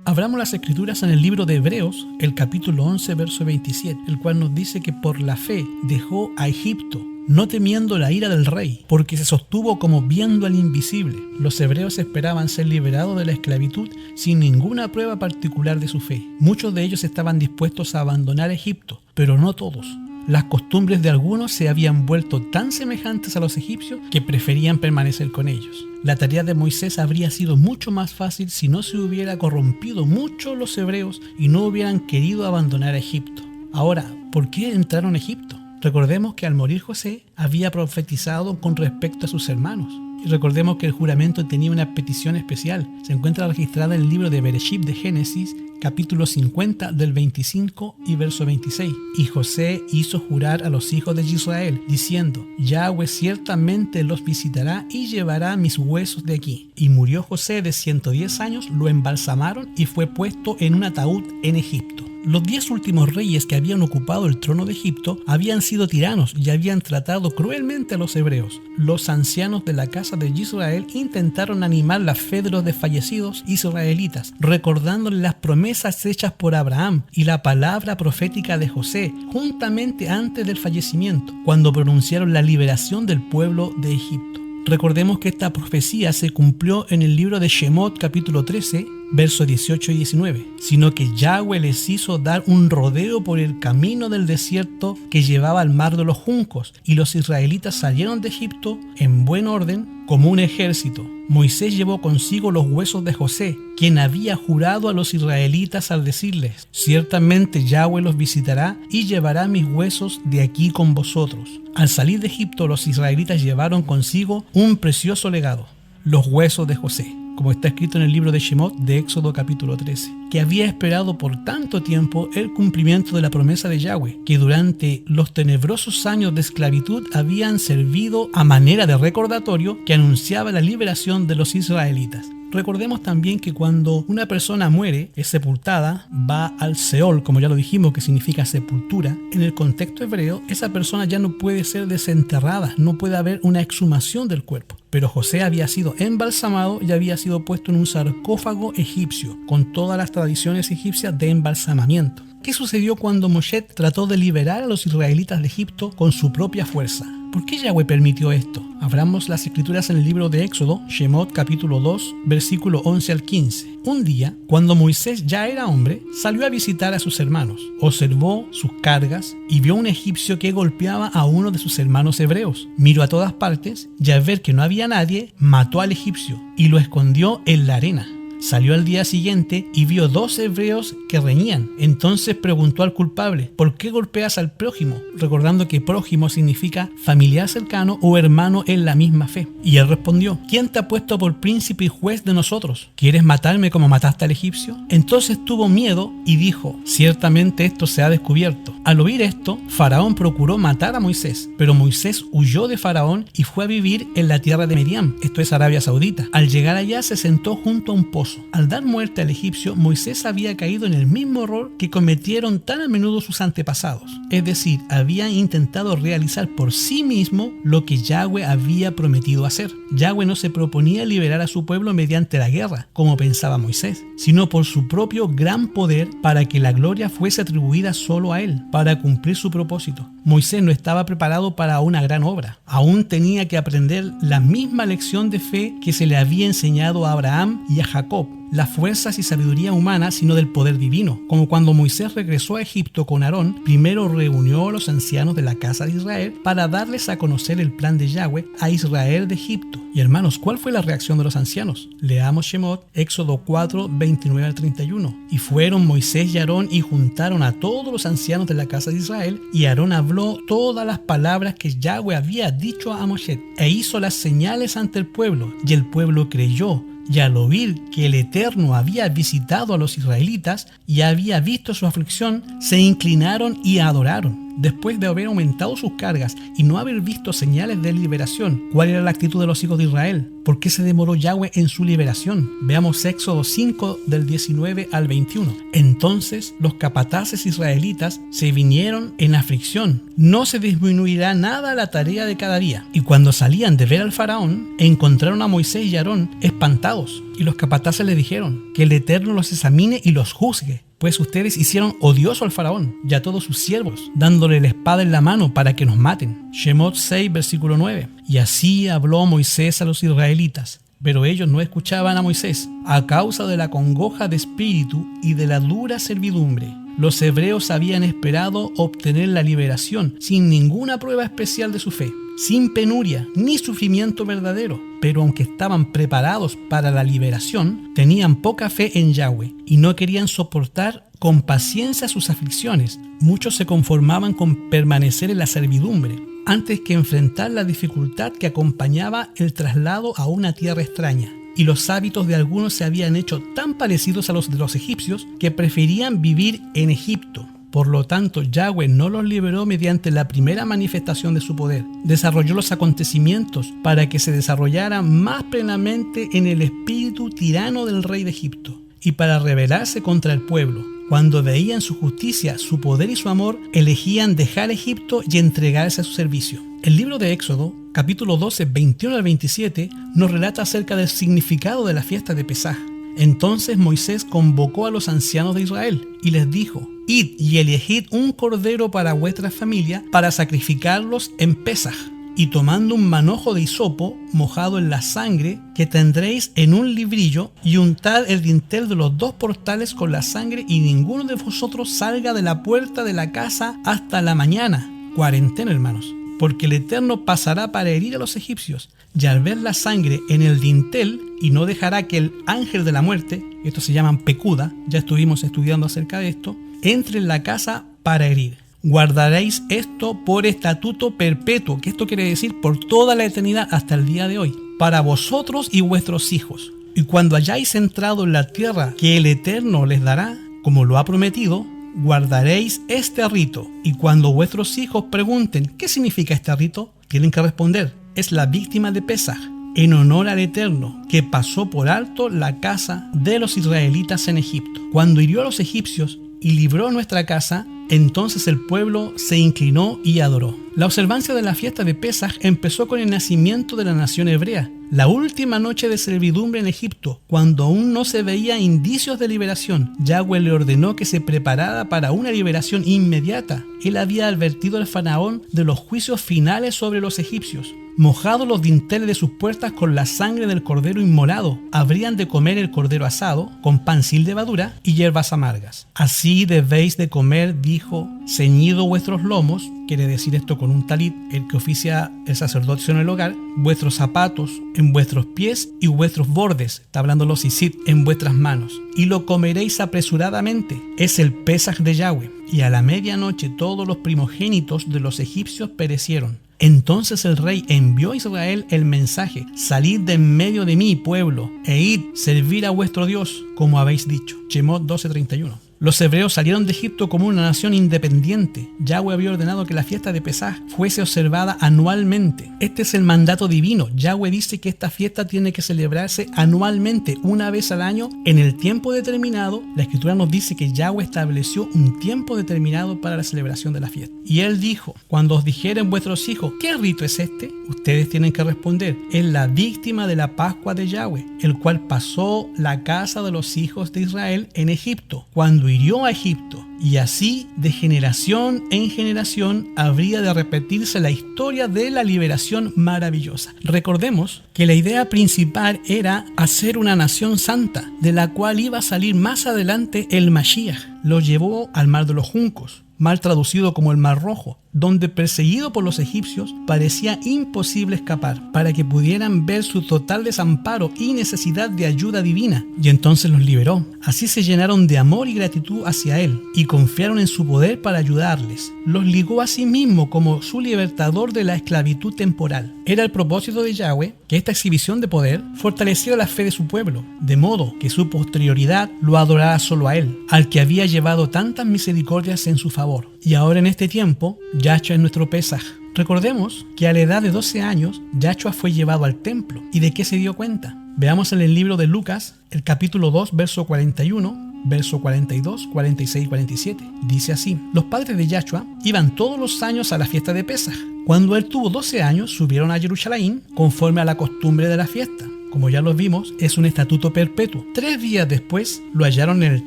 Abramos las escrituras en el libro de Hebreos, el capítulo 11, verso 27, el cual nos dice que por la fe dejó a Egipto, no temiendo la ira del rey, porque se sostuvo como viendo al invisible. Los hebreos esperaban ser liberados de la esclavitud sin ninguna prueba particular de su fe. Muchos de ellos estaban dispuestos a abandonar Egipto, pero no todos. Las costumbres de algunos se habían vuelto tan semejantes a los egipcios que preferían permanecer con ellos. La tarea de Moisés habría sido mucho más fácil si no se hubiera corrompido mucho los hebreos y no hubieran querido abandonar Egipto. Ahora, ¿por qué entraron a Egipto? Recordemos que al morir José había profetizado con respecto a sus hermanos. Y recordemos que el juramento tenía una petición especial. Se encuentra registrada en el libro de Bereshit de Génesis, capítulo 50 del 25 y verso 26. Y José hizo jurar a los hijos de Israel, diciendo: Yahweh ciertamente los visitará y llevará mis huesos de aquí. Y murió José de 110 años, lo embalsamaron y fue puesto en un ataúd en Egipto. Los 10 últimos reyes que habían ocupado el trono de Egipto habían sido tiranos y habían tratado cruelmente a los hebreos. Los ancianos de la casa de Israel intentaron animar la fe de los desfallecidos israelitas, recordándoles las promesas hechas por Abraham y la palabra profética de José, juntamente antes del fallecimiento, cuando pronunciaron la liberación del pueblo de Egipto. Recordemos que esta profecía se cumplió en el libro de Shemot capítulo 13, versos 18 y 19, sino que Yahweh les hizo dar un rodeo por el camino del desierto que llevaba al mar de los juncos, y los israelitas salieron de Egipto en buen orden como un ejército. Moisés llevó consigo los huesos de José, quien había jurado a los israelitas al decirles: ciertamente Yahweh los visitará y llevará mis huesos de aquí con vosotros. Al salir de Egipto, los israelitas llevaron consigo un precioso legado, los huesos de José, como está escrito en el libro de Shemot de Éxodo capítulo 13, que había esperado por tanto tiempo el cumplimiento de la promesa de Yahweh, que durante los tenebrosos años de esclavitud habían servido a manera de recordatorio que anunciaba la liberación de los israelitas. Recordemos también que cuando una persona muere, es sepultada, va al Seol, como ya lo dijimos, que significa sepultura. En el contexto hebreo, esa persona ya no puede ser desenterrada, no puede haber una exhumación del cuerpo. Pero José había sido embalsamado y había sido puesto en un sarcófago egipcio, con todas las tradiciones egipcias de embalsamamiento. ¿Qué sucedió cuando Moshe trató de liberar a los israelitas de Egipto con su propia fuerza? ¿Por qué Yahweh permitió esto? Abramos las escrituras en el libro de Éxodo, Shemot capítulo 2, versículo 11 al 15. Un día, cuando Moisés ya era hombre, salió a visitar a sus hermanos, observó sus cargas y vio un egipcio que golpeaba a uno de sus hermanos hebreos. Miró a todas partes y al ver que no había nadie, mató al egipcio y lo escondió en la arena. Salió al día siguiente y vio 2 hebreos que reñían. Entonces preguntó al culpable: ¿por qué golpeas al prójimo? Recordando que prójimo significa familiar cercano o hermano en la misma fe. Y él respondió: ¿quién te ha puesto por príncipe y juez de nosotros? ¿Quieres matarme como mataste al egipcio? Entonces tuvo miedo y dijo: ciertamente esto se ha descubierto. Al oír esto, Faraón procuró matar a Moisés, pero Moisés huyó de Faraón y fue a vivir en la tierra de Midian, esto es Arabia Saudita. Al llegar allá se sentó junto a un pozo. Al dar muerte al egipcio, Moisés había caído en el mismo error que cometieron tan a menudo sus antepasados. Es decir, había intentado realizar por sí mismo lo que Yahweh había prometido hacer. Yahweh no se proponía liberar a su pueblo mediante la guerra, como pensaba Moisés, sino por su propio gran poder para que la gloria fuese atribuida solo a él, para cumplir su propósito. Moisés no estaba preparado para una gran obra. Aún tenía que aprender la misma lección de fe que se le había enseñado a Abraham y a Jacob. Las fuerzas y sabiduría humana, sino del poder divino. Como cuando Moisés regresó a Egipto con Aarón, primero reunió a los ancianos de la casa de Israel para darles a conocer el plan de Yahweh a Israel de Egipto. Y hermanos, ¿cuál fue la reacción de los ancianos? Leamos Shemot, Éxodo 4, 29 al 31. Y fueron Moisés y Aarón y juntaron a todos los ancianos de la casa de Israel, y Aarón habló todas las palabras que Yahweh había dicho a Moshe, e hizo las señales ante el pueblo, y el pueblo creyó. Y al oír que el Eterno había visitado a los israelitas y había visto su aflicción, se inclinaron y adoraron. después de haber aumentado sus cargas y no haber visto señales de liberación, ¿cuál era la actitud de los hijos de Israel? ¿Por qué se demoró Yahweh en su liberación? Veamos Éxodo 5 del 19 al 21. Entonces los capataces israelitas se vinieron en aflicción. No se disminuirá nada la tarea de cada día. Y cuando salían de ver al faraón, encontraron a Moisés y Aarón espantados. Y los capataces le dijeron que el Eterno los examine y los juzgue, pues ustedes hicieron odioso al faraón y a todos sus siervos, dándole la espada en la mano para que nos maten. Shemot 6, versículo 9. Y así habló Moisés a los israelitas, pero ellos no escuchaban a Moisés, a causa de la congoja de espíritu y de la dura servidumbre. Los hebreos habían esperado obtener la liberación sin ninguna prueba especial de su fe, sin penuria ni sufrimiento verdadero. Pero aunque estaban preparados para la liberación, tenían poca fe en Yahweh y no querían soportar con paciencia sus aflicciones. Muchos se conformaban con permanecer en la servidumbre antes que enfrentar la dificultad que acompañaba el traslado a una tierra extraña. Y los hábitos de algunos se habían hecho tan parecidos a los de los egipcios que preferían vivir en Egipto. Por lo tanto, Yahweh no los liberó mediante la primera manifestación de su poder. Desarrolló los acontecimientos para que se desarrollaran más plenamente en el espíritu tirano del rey de Egipto y para rebelarse contra el pueblo. Cuando veían su justicia, su poder y su amor, elegían dejar Egipto y entregarse a su servicio. El libro de Éxodo, capítulo 12, 21 al 27, nos relata acerca del significado de la fiesta de Pesaj. Entonces Moisés convocó a los ancianos de Israel y les dijo: Id y elegid un cordero para vuestra familia para sacrificarlos en Pesaj. Y tomando un manojo de hisopo mojado en la sangre que tendréis en un librillo, y untad el dintel de los 2 portales con la sangre, y ninguno de vosotros salga de la puerta de la casa hasta la mañana. Cuarentena, hermanos. Porque el Eterno pasará para herir a los egipcios, y al ver la sangre en el dintel, y no dejará que el ángel de la muerte, estos se llaman pecuda, ya estuvimos estudiando acerca de esto, entre en la casa para herir. Guardaréis esto por estatuto perpetuo, que esto quiere decir por toda la eternidad hasta el día de hoy, para vosotros y vuestros hijos. Y cuando hayáis entrado en la tierra que el Eterno les dará, como lo ha prometido, guardaréis este rito. Y cuando vuestros hijos pregunten ¿qué significa este rito?, tienen que responder: es la víctima de Pesaj, en honor al Eterno, que pasó por alto la casa de los israelitas en Egipto. Cuando hirió a los egipcios y libró nuestra casa, entonces el pueblo se inclinó y adoró. La observancia de la fiesta de Pesaj empezó con el nacimiento de la nación hebrea, la última noche de servidumbre en Egipto, cuando aún no se veía indicios de liberación. Yahweh le ordenó que se preparara para una liberación inmediata. Él había advertido al faraón de los juicios finales sobre los egipcios. Mojados los dinteles de sus puertas con la sangre del cordero inmolado, habrían de comer el cordero asado con pan sin levadura y hierbas amargas. Así debéis de comer, dijo, ceñido vuestros lomos, quiere decir esto con un talit, el que oficia el sacerdocio en el hogar, vuestros zapatos en vuestros pies y vuestros bordes, está hablando los isit, en vuestras manos, y lo comeréis apresuradamente. Es el Pesaj de Yahweh. Y a la medianoche todos los primogénitos de los egipcios perecieron. Entonces el rey envió a Israel el mensaje: salid de en medio de mí, pueblo, e id, servir a vuestro Dios, como habéis dicho. Shemot 12:31. Los hebreos salieron de Egipto como una nación independiente. Yahweh había ordenado que la fiesta de Pesaj fuese observada anualmente. Este es el mandato divino. Yahweh dice que esta fiesta tiene que celebrarse anualmente, una vez al año, en el tiempo determinado. La Escritura nos dice que Yahweh estableció un tiempo determinado para la celebración de la fiesta. Y Él dijo: cuando os dijeren vuestros hijos, ¿qué rito es este?, ustedes tienen que responder: es la víctima de la Pascua de Yahweh, el cual pasó la casa de los hijos de Israel en Egipto, cuando hirió a Egipto. Y así, de generación en generación, habría de repetirse la historia de la liberación maravillosa. Recordemos que la idea principal era hacer una nación santa, de la cual iba a salir más adelante el Mashiach. Lo llevó al Mar de los Juncos, mal traducido como el Mar Rojo, donde, perseguido por los egipcios, parecía imposible escapar, para que pudieran ver su total desamparo y necesidad de ayuda divina, y entonces los liberó. Así se llenaron de amor y gratitud hacia Él, y confiaron en su poder para ayudarles. Los ligó a sí mismo como su libertador de la esclavitud temporal. Era el propósito de Yahweh que esta exhibición de poder fortaleciera la fe de su pueblo, de modo que su posterioridad lo adorara solo a Él, al que había llevado tantas misericordias en su favor. Y ahora en este tiempo, Yahshua es nuestro Pesaj. Recordemos que a la edad de 12 años, Yahshua fue llevado al templo. ¿Y de qué se dio cuenta? Veamos en el libro de Lucas, el capítulo 2, verso 41, verso 42, 46 y 47. Dice así: los padres de Yahshua iban todos los años a la fiesta de Pesaj. Cuando él tuvo 12 años, subieron a Jerusalén conforme a la costumbre de la fiesta. Como ya lo vimos, es un estatuto perpetuo. 3 días después lo hallaron en el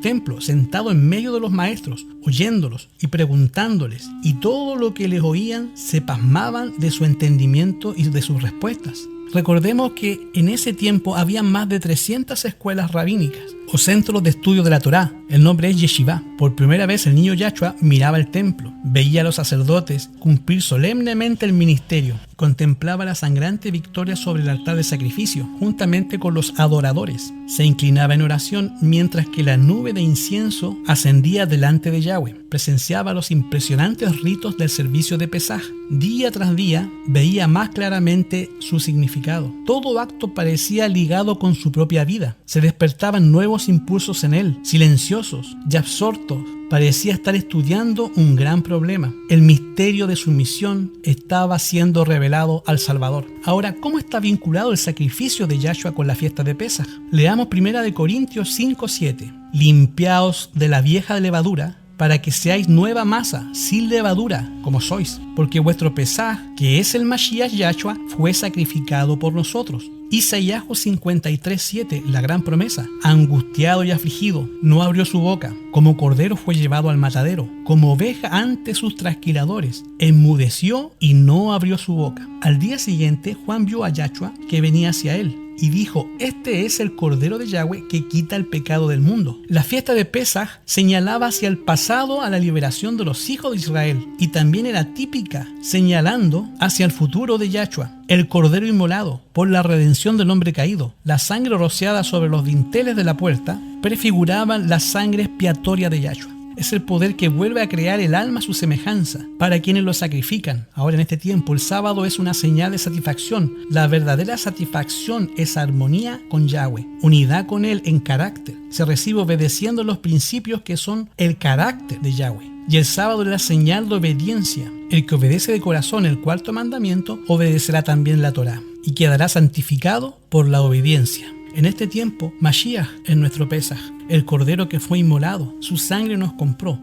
templo, sentado en medio de los maestros, oyéndolos y preguntándoles, y todo lo que les oían se pasmaban de su entendimiento y de sus respuestas. Recordemos que en ese tiempo había más de 300 escuelas rabínicas o centros de estudio de la Torá. El nombre es Yeshivá. Por primera vez el niño Yahshua miraba el templo, veía a los sacerdotes cumplir solemnemente el ministerio, contemplaba la sangrante victoria sobre el altar de sacrificio, juntamente con los adoradores. Se inclinaba en oración mientras que la nube de incienso ascendía delante de Yahweh. Presenciaba los impresionantes ritos del servicio de Pesaj. Día tras día veía más claramente su significado. Todo acto parecía ligado con su propia vida. Se despertaban nuevos impulsos en él, silenciosos y absortos. Parecía estar estudiando un gran problema. El misterio de su misión estaba siendo revelado al Salvador. Ahora, ¿cómo está vinculado el sacrificio de Yahshua con la fiesta de Pesaj? Leamos 1 Corintios 5:7. Limpiaos de la vieja levadura, para que seáis nueva masa, sin levadura, como sois, porque vuestro Pesaj, que es el Mashiach Yahshua, fue sacrificado por nosotros. Isaías 53:7, la gran promesa: angustiado y afligido, no abrió su boca, como cordero fue llevado al matadero, como oveja ante sus trasquiladores, enmudeció y no abrió su boca. Al día siguiente, Juan vio a Yahshua que venía hacia él, y dijo: este es el Cordero de Yahweh que quita el pecado del mundo. La fiesta de Pesaj señalaba hacia el pasado a la liberación de los hijos de Israel, y también era típica, señalando hacia el futuro de Yahshua, el Cordero inmolado por la redención del hombre caído. La sangre rociada sobre los dinteles de la puerta prefiguraba la sangre expiatoria de Yahshua. Es el poder que vuelve a crear el alma a su semejanza para quienes lo sacrifican. Ahora en este tiempo el sábado es una señal de satisfacción. La verdadera satisfacción es armonía con Yahweh, unidad con Él en carácter. Se recibe obedeciendo los principios que son el carácter de Yahweh. Y el sábado es la señal de obediencia. El que obedece de corazón el 4º mandamiento obedecerá también la Torá y quedará santificado por la obediencia. En este tiempo, Mashiach es nuestro Pesaj, el Cordero que fue inmolado. Su sangre nos compró.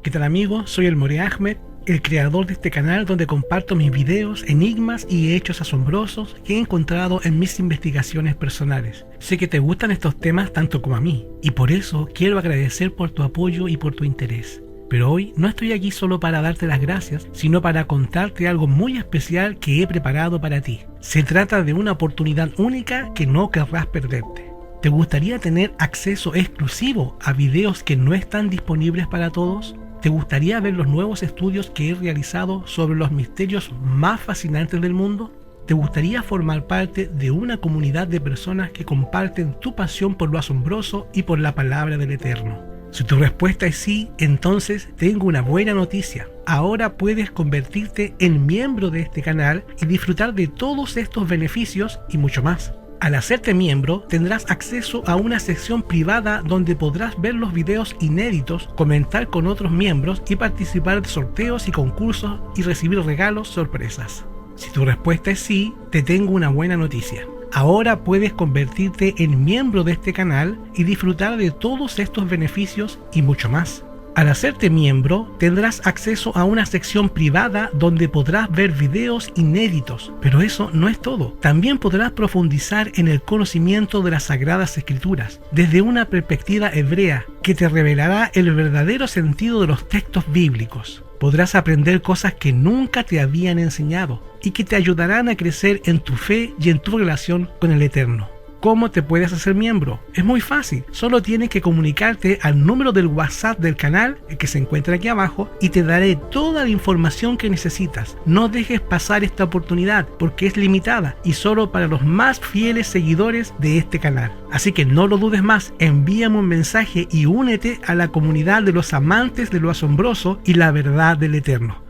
¿Qué tal, amigos? Soy el More Ahmed, el creador de este canal donde comparto mis videos, enigmas y hechos asombrosos que he encontrado en mis investigaciones personales. Sé que te gustan estos temas tanto como a mí, y por eso quiero agradecer por tu apoyo y por tu interés. Pero hoy no estoy aquí solo para darte las gracias, sino para contarte algo muy especial que he preparado para ti. Se trata de una oportunidad única que no querrás perderte. ¿Te gustaría tener acceso exclusivo a videos que no están disponibles para todos? ¿Te gustaría ver los nuevos estudios que he realizado sobre los misterios más fascinantes del mundo? ¿Te gustaría formar parte de una comunidad de personas que comparten tu pasión por lo asombroso y por la palabra del Eterno? Si tu respuesta es sí, entonces tengo una buena noticia. Ahora puedes convertirte en miembro de este canal y disfrutar de todos estos beneficios y mucho más. Al hacerte miembro, tendrás acceso a una sección privada donde podrás ver los videos inéditos, comentar con otros miembros y participar de sorteos y concursos y recibir regalos sorpresas. Si tu respuesta es sí, te tengo una buena noticia. Ahora puedes convertirte en miembro de este canal y disfrutar de todos estos beneficios y mucho más. Al hacerte miembro, tendrás acceso a una sección privada donde podrás ver videos inéditos. Pero eso no es todo. También podrás profundizar en el conocimiento de las Sagradas Escrituras desde una perspectiva hebrea que te revelará el verdadero sentido de los textos bíblicos. Podrás aprender cosas que nunca te habían enseñado y que te ayudarán a crecer en tu fe y en tu relación con el Eterno. ¿Cómo te puedes hacer miembro? Es muy fácil, solo tienes que comunicarte al número del WhatsApp del canal, el que se encuentra aquí abajo, y te daré toda la información que necesitas. No dejes pasar esta oportunidad porque es limitada y solo para los más fieles seguidores de este canal. Así que no lo dudes más, envíame un mensaje y únete a la comunidad de los amantes de lo asombroso y la verdad del Eterno.